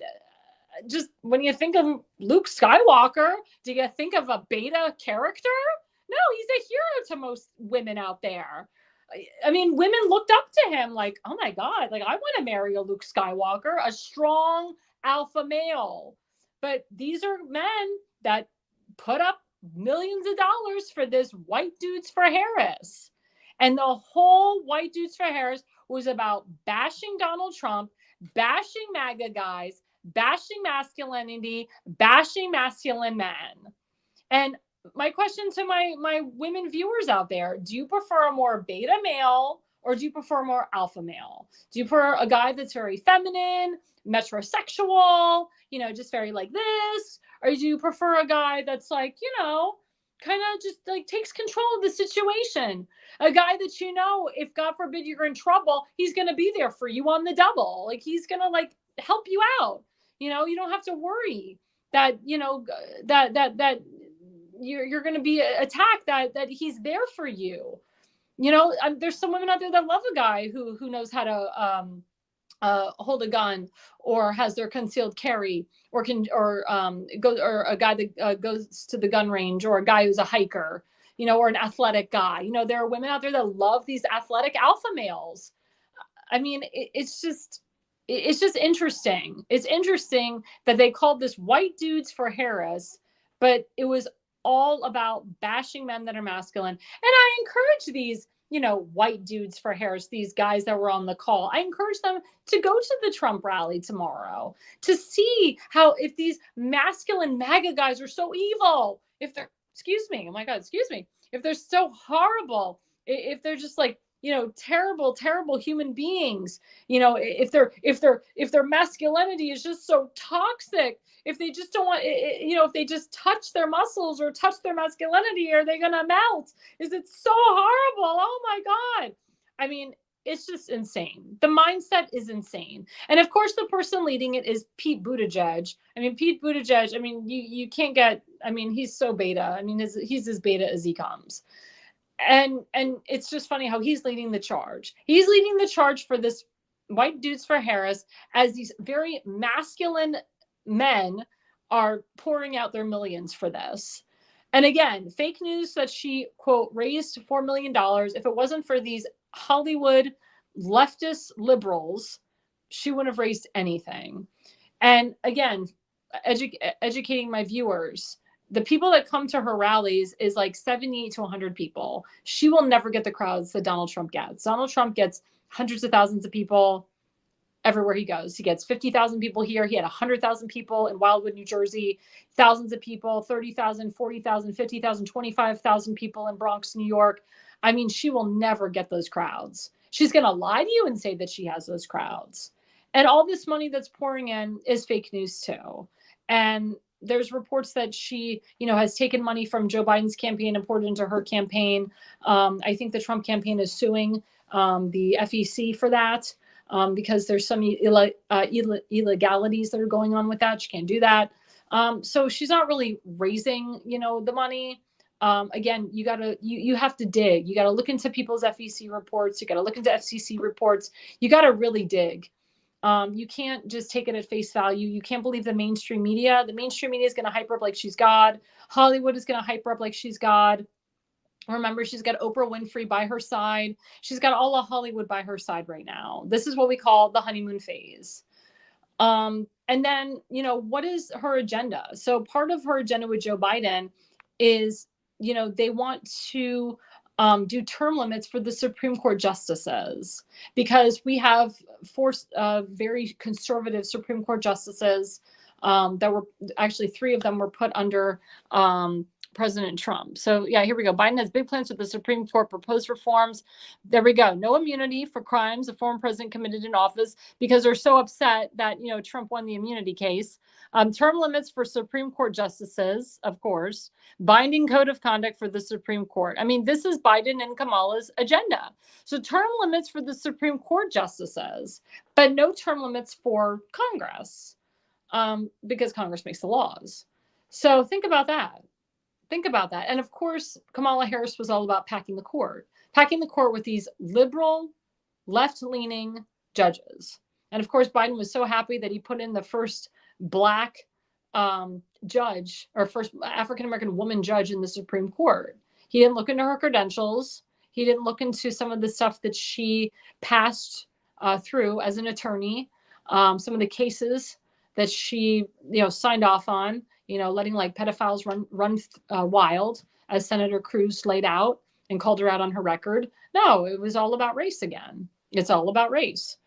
just when you think of Luke Skywalker, do you think of a beta character? No, he's a hero to most women out there. I mean, women looked up to him like, oh my God, like I want to marry a Luke Skywalker, a strong alpha male. But these are men that put up millions of dollars for this white dudes for Harris. And the whole white dudes for Harris was about bashing Donald Trump, bashing MAGA guys, bashing masculinity, bashing masculine men. And my question to my women viewers out there, do you prefer a more beta male or do you prefer more alpha male? Do you prefer a guy that's very feminine, metrosexual, just very like this? Or do you prefer a guy that's like, kind of just like takes control of the situation? A guy that, if God forbid you're in trouble, he's going to be there for you on the double. Like he's going to like help you out. You don't have to worry that, that you're going to be attacked, that he's there for you. There's some women out there that love a guy who knows how to hold a gun, or has their concealed carry, or a guy that goes to the gun range, or a guy who's a hiker, or an athletic guy. There are women out there that love these athletic alpha males. I mean, it's just interesting. It's interesting that they called this white dudes for Harris, but it was all about bashing men that are masculine. And I encourage these, white dudes for Harris, these guys that were on the call, I encourage them to go to the Trump rally tomorrow to see how, if these masculine MAGA guys are so evil, if they're, if they're so horrible, if they're just like, terrible, terrible human beings, if their masculinity is just so toxic, if they just don't want, if they just touch their muscles or touch their masculinity, are they going to melt? Is it so horrible? Oh my God. I mean, it's just insane. The mindset is insane. And of course, the person leading it is Pete Buttigieg. I mean, Pete Buttigieg, I mean, you can't get, I mean, he's so beta. I mean, he's as beta as he comes. And it's just funny how he's leading the charge. He's leading the charge for this white dudes for Harris, as these very masculine men are pouring out their millions for this. And again, fake news that she, quote, raised $4 million. If it wasn't for these Hollywood leftist liberals, she wouldn't have raised anything. And again, educating my viewers, the people that come to her rallies is like 70 to 100 people. She will never get the crowds that Donald Trump gets. Donald Trump gets hundreds of thousands of people everywhere he goes. He gets 50,000 people here. He had 100,000 people in Wildwood, New Jersey, thousands of people, 30,000, 40,000, 50,000, 25,000 people in Bronx, New York. I mean, she will never get those crowds. She's going to lie to you and say that she has those crowds. And all this money that's pouring in is fake news too. And there's reports that she, has taken money from Joe Biden's campaign and poured it into her campaign. I think the Trump campaign is suing the FEC for that because there's some illegalities that are going on with that. She can't do that. So she's not really raising, the money. Again, you have to dig. You got to look into people's FEC reports. You got to look into FCC reports. You got to really dig. You can't just take it at face value. You can't believe the mainstream media. The mainstream media is going to hype her up like she's God. Hollywood is going to hype her up like she's God. Remember, she's got Oprah Winfrey by her side. She's got all of Hollywood by her side right now. This is what we call the honeymoon phase. And then, what is her agenda? So part of her agenda with Joe Biden is, they want to do term limits for the Supreme Court justices, because we have four very conservative Supreme Court justices that were actually, 3 of them were put under President Trump. So yeah, here we go. Biden has big plans with the Supreme Court, proposed reforms. There we go. No immunity for crimes a former president committed in office, because they're so upset that, Trump won the immunity case. Term limits for Supreme Court justices, of course. Binding code of conduct for the Supreme Court. I mean, this is Biden and Kamala's agenda. So term limits for the Supreme Court justices, but no term limits for Congress, because Congress makes the laws. So think about that. And of course, Kamala Harris was all about packing the court with these liberal, left-leaning judges. And of course, Biden was so happy that he put in the first Black judge, or first African-American woman judge in the Supreme Court. He didn't look into her credentials. He didn't look into some of the stuff that she passed through as an attorney, some of the cases that she, signed off on, letting like pedophiles run wild, as Senator Cruz laid out and called her out on her record. No, it was all about race again. It's all about race.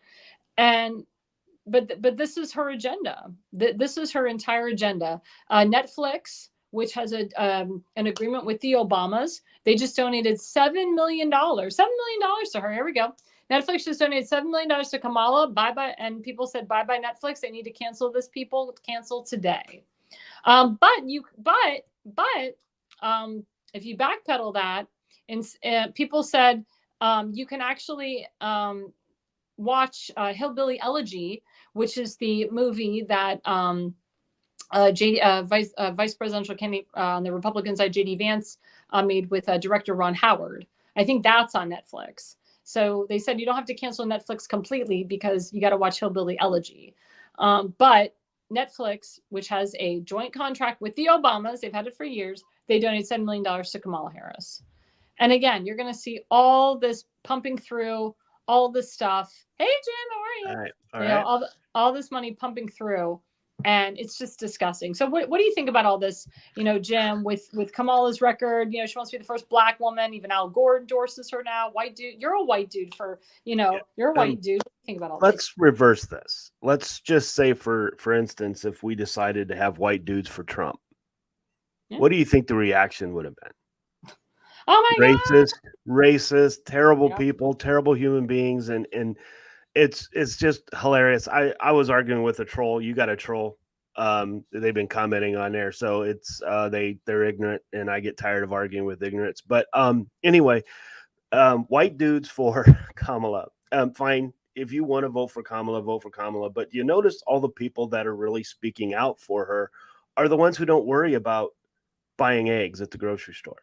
But this is her agenda. This is her entire agenda. Netflix, which has an agreement with the Obamas, they just donated $7 million to her. Here we go. Netflix just donated $7 million to Kamala. Bye-bye. And people said, bye-bye, Netflix. They need to cancel this, people. Cancel today. But if you backpedal that, and people said you can actually watch Hillbilly Elegy, which is the movie that Vice Presidential candidate on the Republican side, J.D. Vance, made with director Ron Howard. I think that's on Netflix. So they said you don't have to cancel Netflix completely because you got to watch Hillbilly Elegy. But Netflix, which has a joint contract with the Obamas, they've had it for years, they donated $7 million to Kamala Harris. And again, you're going to see all this pumping through, all this stuff. Hey, Jim, how are you? All right. All this money pumping through. And it's just disgusting. So what do you think about all this, Jim, with Kamala's record? She wants to be the first Black woman. Even Al Gore endorses her now. White dude. You're a white dude you're a white dude. What do you think about all this? Let's reverse this. Let's just say, for instance, if we decided to have white dudes for Trump, what do you think the reaction would have been? Oh my God. Racist, terrible people, terrible human beings. And it's just hilarious. I was arguing with a troll. You got a troll. They've been commenting on there. So it's they're ignorant, and I get tired of arguing with ignorance. But anyway, white dudes for Kamala. Fine. If you want to vote for Kamala, vote for Kamala. But you notice all the people that are really speaking out for her are the ones who don't worry about buying eggs at the grocery store,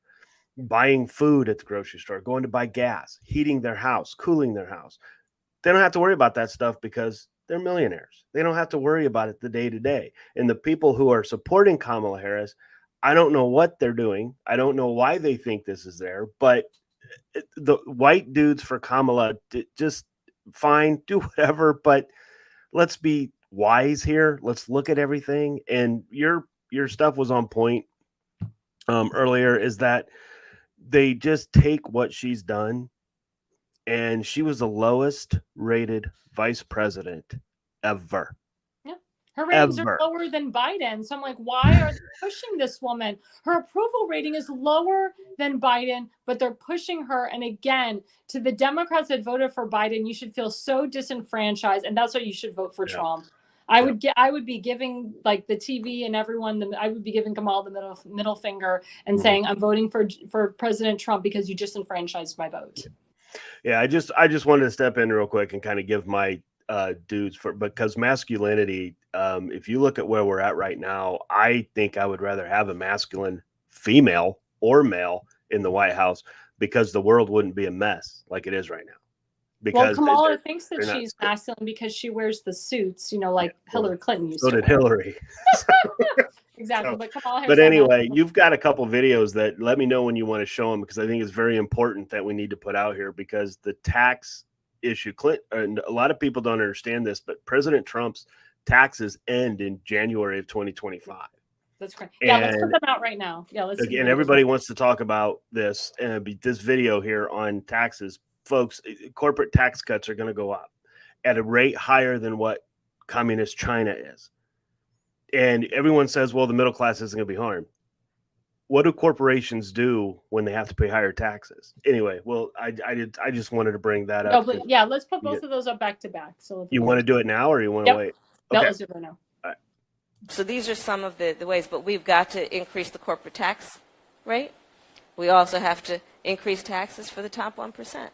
buying food at the grocery store, going to buy gas, heating their house, cooling their house. They don't have to worry about that stuff because they're millionaires. They don't have to worry about it the day to day. And the people who are supporting Kamala Harris, I don't know what they're doing. I don't know why they think this is there, but the white dudes for Kamala, just fine, do whatever, but let's be wise here. Let's look at everything. And your stuff was on point earlier, is that they just take what she's done, and she was the lowest rated vice president ever. Yeah. Her ratings are lower than Biden. So I'm like, why are they pushing this woman? Her approval rating is lower than Biden, but they're pushing her. And again, to the Democrats that voted for Biden, you should feel so disenfranchised. And that's why you should vote for Trump. I would be giving, like, the TV and everyone, I would be giving Kamala the middle finger and saying, I'm voting for President Trump because you disenfranchised my vote. Yeah, I just wanted to step in real quick and kind of give my dudes because masculinity, if you look at where we're at right now, I think I would rather have a masculine female or male in the White House, because the world wouldn't be a mess like it is right now. Because Kamala thinks that she's masculine because she wears the suits, like Hillary Clinton used to. So did Hillary. Exactly. So, but Kamala but anyway, you've got a couple videos that let me know when you want to show them, because I think it's very important that we need to put out here, because the tax issue, and a lot of people don't understand this, but President Trump's taxes end in January of 2025. That's correct. Yeah, let's put them out right now. Yeah, let's. Again, everybody wants to talk about this, and this video here on taxes. Folks, corporate tax cuts are going to go up at a rate higher than what communist China is. And everyone says, well, the middle class isn't going to be harmed. What do corporations do when they have to pay higher taxes? Anyway, well, I just wanted to bring that up. But yeah, let's put both of those up back to back. So you want to do it now, or you want to wait? Okay. Let's do it right now. All right. So these are some of the ways, but we've got to increase the corporate tax rate. We also have to increase taxes for the top 1%.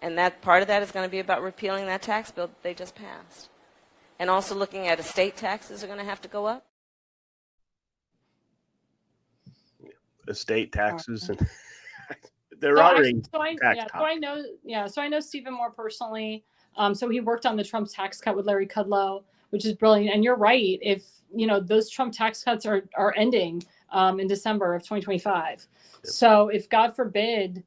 And that part of that is going to be about repealing that tax bill that they just passed. And also looking at estate taxes are going to have to go up. Estate taxes, and they're already So I know Stephen Moore personally. So he worked on the Trump tax cut with Larry Kudlow, which is brilliant. And you're right. If those Trump tax cuts are ending in December of 2025. Yep. So if God forbid,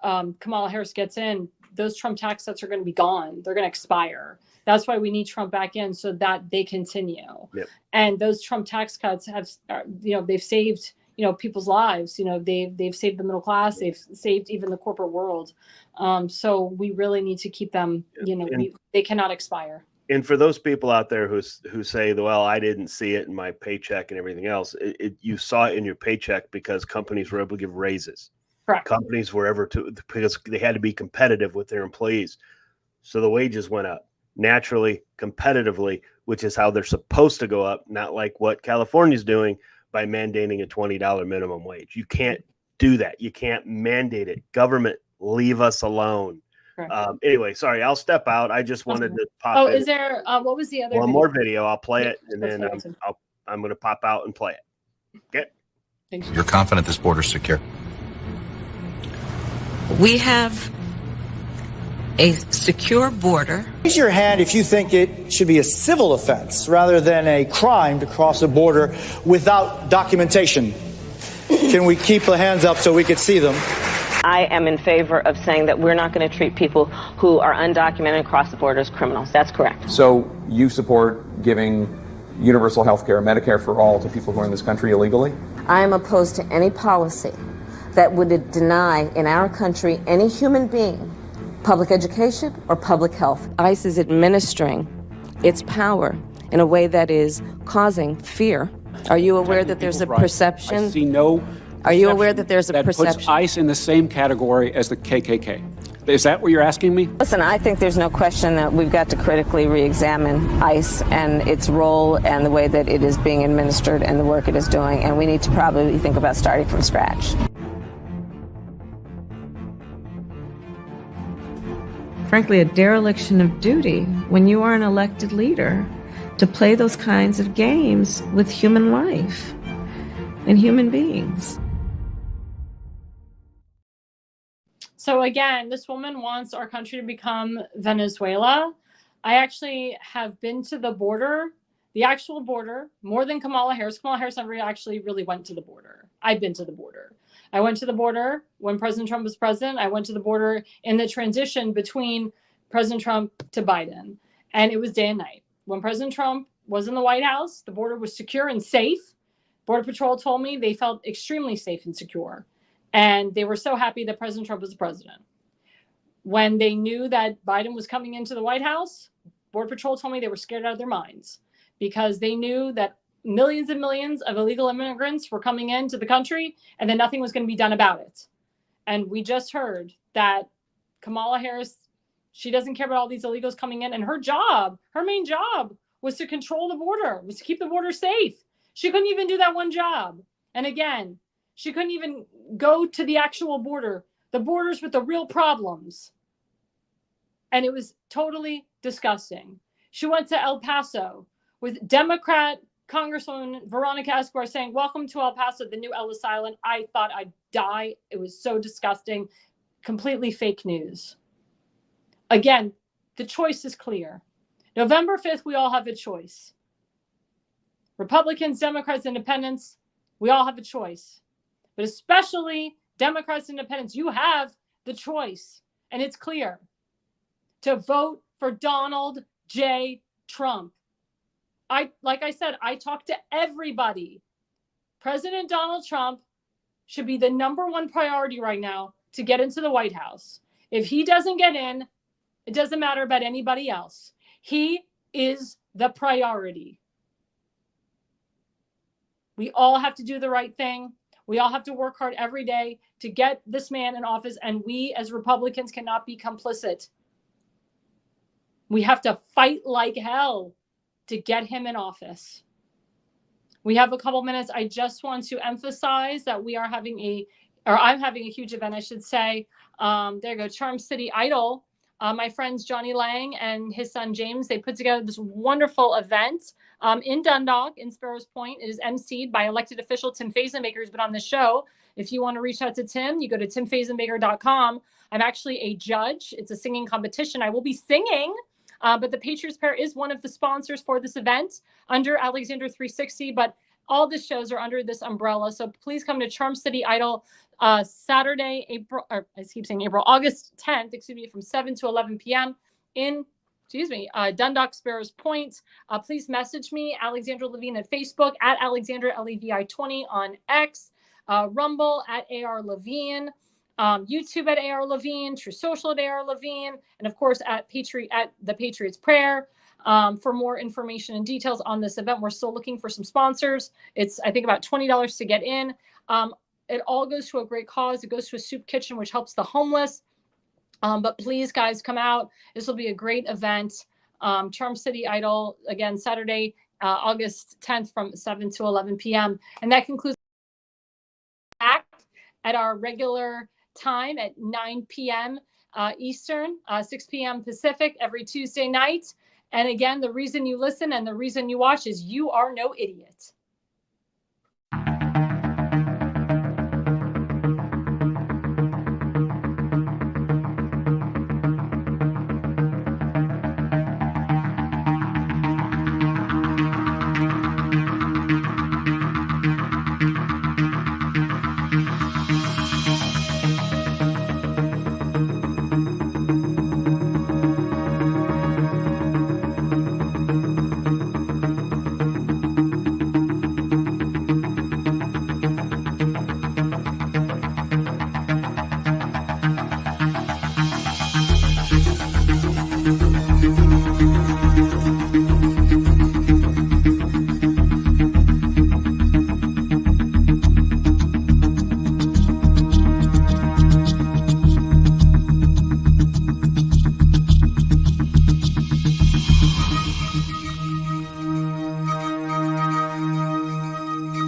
Kamala Harris gets in, those Trump tax cuts are going to be gone. They're going to expire. That's why we need Trump back in, so that they continue. Yep. And those Trump tax cuts they've saved, people's lives. They've saved the middle class. They've saved even the corporate world. So we really need to keep them, they cannot expire. And for those people out there who say, well, I didn't see it in my paycheck and everything else, you saw it in your paycheck because companies were able to give raises. Correct. companies were ever to, because they had to be competitive with their employees. So the wages went up naturally, competitively, which is how they're supposed to go up, not like what California's doing by mandating a $20 minimum wage. You can't do that. You can't mandate it. Government, leave us alone. Anyway, sorry, I'll step out. I just wanted to pop in. Oh, is there, what was the other one video? more video? I'll play it, and Let's then play it. I'm going to pop out and play it. Okay. Thanks. You're confident this border's secure? We have a secure border. Raise your hand if you think it should be a civil offense rather than a crime to cross a border without documentation. Can we keep the hands up so we can see them? I am in favor of saying that we're not going to treat people who are undocumented across the border as criminals. That's correct. So you support giving universal health care, Medicare for all, to people who are in this country illegally? I am opposed to any policy that would deny in our country any human being public education or public health. ICE is administering its power in a way that is causing fear. Are you aware that there's a perception? I see no. Are you aware that there's a that perception? puts ICE in the same category as the KKK? Is that what you're asking me? Listen, I think there's no question that we've got to critically re-examine ICE and its role and the way that it is being administered and the work it is doing, and we need to probably think about starting from scratch. Frankly, a dereliction of duty when you are an elected leader to play those kinds of games with human life and human beings. So again, this woman wants our country to become Venezuela. I actually have been to the border, the actual border, more than Kamala Harris. Kamala Harris never actually really went to the border. I've been to the border. I went to the border when President Trump was president. I went to the border in the transition between President Trump to Biden, and it was day and night. When President Trump was in the White House, the border was secure and safe. Border Patrol told me they felt extremely safe and secure, and they were so happy that President Trump was the president. When they knew that Biden was coming into the White House, Border Patrol told me they were scared out of their minds because they knew that millions and millions of illegal immigrants were coming into the country and then nothing was going to be done about it. And we just heard that Kamala Harris, she doesn't care about all these illegals coming in, and her job, her main job was to control the border, was to keep the border safe. She couldn't even do that one job. And again, she couldn't even go to the actual border, the borders with the real problems. And it was totally disgusting. She went to El Paso with Democrat Congresswoman Veronica Escobar saying, "Welcome to El Paso, the new Ellis Island." I thought I'd die. It was so disgusting. Completely fake news. Again, the choice is clear. November 5th, we all have a choice. Republicans, Democrats, Independents, we all have a choice. But especially Democrats, Independents, you have the choice. And it's clear. To vote for Donald J. Trump. Like I said, I talked to everybody. President Donald Trump should be the number one priority right now to get into the White House. If he doesn't get in, it doesn't matter about anybody else. He is the priority. We all have to do the right thing. We all have to work hard every day to get this man in office, and we as Republicans cannot be complicit. We have to fight like hell to get him in office. We have a couple minutes. I just want to emphasize that I'm having a huge event, I should say. There you go, Charm City Idol. My friends Johnny Lang and his son James, they put together this wonderful event in Dundalk, in Sparrows Point. It is emceed by elected official Tim Fazenbaker, who's been on the show. If you want to reach out to Tim, you go to timfazenbaker.com. I'm actually a judge. It's a singing competition. I will be singing. But the Patriots Pair is one of the sponsors for this event under Alexandra 360. But all the shows are under this umbrella. So please come to Charm City Idol Saturday, August 10th, from 7 to 11 p.m. in, Dundalk Sparrows Point. Please message me, Alexandra Levine at Facebook, at Alexandra LEVI20 on X, Rumble at AR Levine. YouTube at AR Levine, True Social at AR Levine, and of course at the Patriots Prayer. For more information and details on this event, we're still looking for some sponsors. It's, I think, about $20 to get in. It all goes to a great cause. It goes to a soup kitchen, which helps the homeless. But please, guys, come out. This will be a great event. Charm City Idol, again, Saturday, August 10th from 7 to 11 p.m. And that concludes at our regular time at 9 p.m. Eastern, 6 p.m. Pacific every Tuesday night. And again, the reason you listen and the reason you watch is you are no idiot.